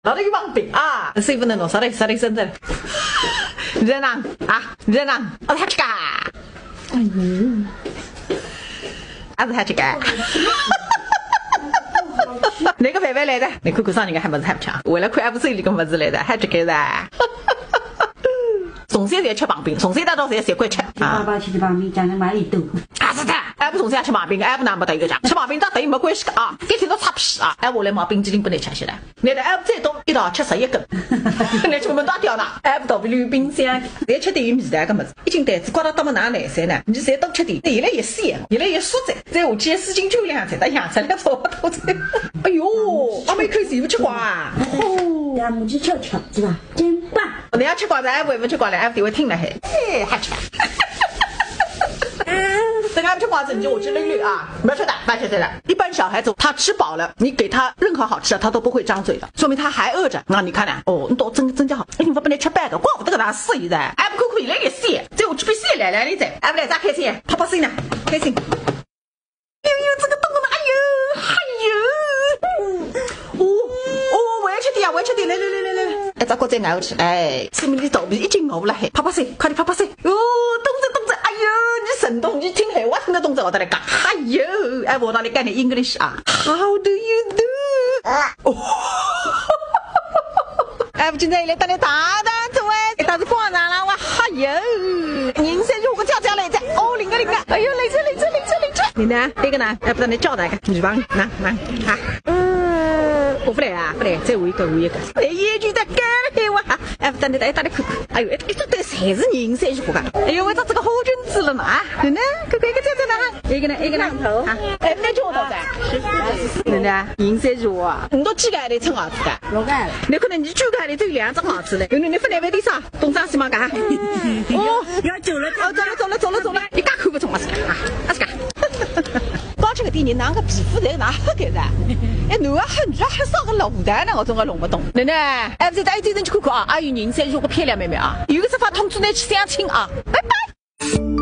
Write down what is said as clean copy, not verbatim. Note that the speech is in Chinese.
老头有帮病啊，水不能弄，稍等身子。热浪啊，热浪，我还去干。哎呦，还是还去干。那个范范来的，你看看上人家还么子还不强？为了看 FC 里个么子来的，还去干噻。从小在吃棒冰，从小到大才习惯吃。爸爸吃的棒冰讲的蛮里多。啊是的，还不从小吃棒冰，还不拿没得一个讲，吃棒冰跟对没关系的啊，一天都擦屁啊！哎，我来买冰激凌不能吃起来，你的还不再多一道吃11根，你出门打掉呢，还不到不留冰箱，再吃点有味道个么子，一斤袋子刮到那么哪来噻呢？你再多吃点，越来越咸，越来越酥脆，再下去4斤9两才得养出来差不多才。哎呦，阿妹口水不吃光啊！哦，咱们去吃吃是吧？真棒！你要吃光噻，我也不吃光了，还得会听了嘿，还吃。等下吃瓜子你就我吃绿绿啊，不要吃的，不要吃的。一般小孩子他吃饱了，你给他任何好吃的他都不会张嘴的，说明他还饿着。那你看呢？哦，你多真叫好，你不能吃白的，怪不得给他死一噻。还不口越来越咸，最后吃比咸来你再，还不来咋开心？啪啪声呢，开心。哎呦，这个动哪有？哎呦，我要吃点啊，我要吃点，来。哎，咋个再挨吃？哎，说明你肚皮已经饿了嘿，啪啪声，快点啪啪声。哦，动着，哎呦，你神动，你听嘿，我听得懂这我在那讲。哎呦，哎，我让你讲点 English 啊。How do you do？ 哦，哎，不今天来当你大单子哎，当时广场了哇，哎呦，人生如果叫来着，哦，领个，哎呦，来着，你呢？这个呢？哎，不让你叫的个，女帮拿哈。我不来啊，不来，再我一个。哎，野猪的干嘿我哈，哎，不等你看看，哎呦，一这才是人生如何个？哎呦，我这个好君子了嘛啊！你呢？这个呢？一个呢？头啊！哎，那叫我多少？你呢？人生如何？你都几个来称儿子的？6个。你可能你9个里头有2只儿子嘞。你分来为的啥？东张西望干？哦，要走了。走了，你干口不中啊是干啊？是干。搞这个店你拿个皮肤在哪个噻？哎，你还上个卤蛋呢，我总个弄不懂。奶奶，哎，再带一堆人去看看啊！阿姨人生如果漂亮妹妹啊，有个事发通知你去相亲啊！拜拜。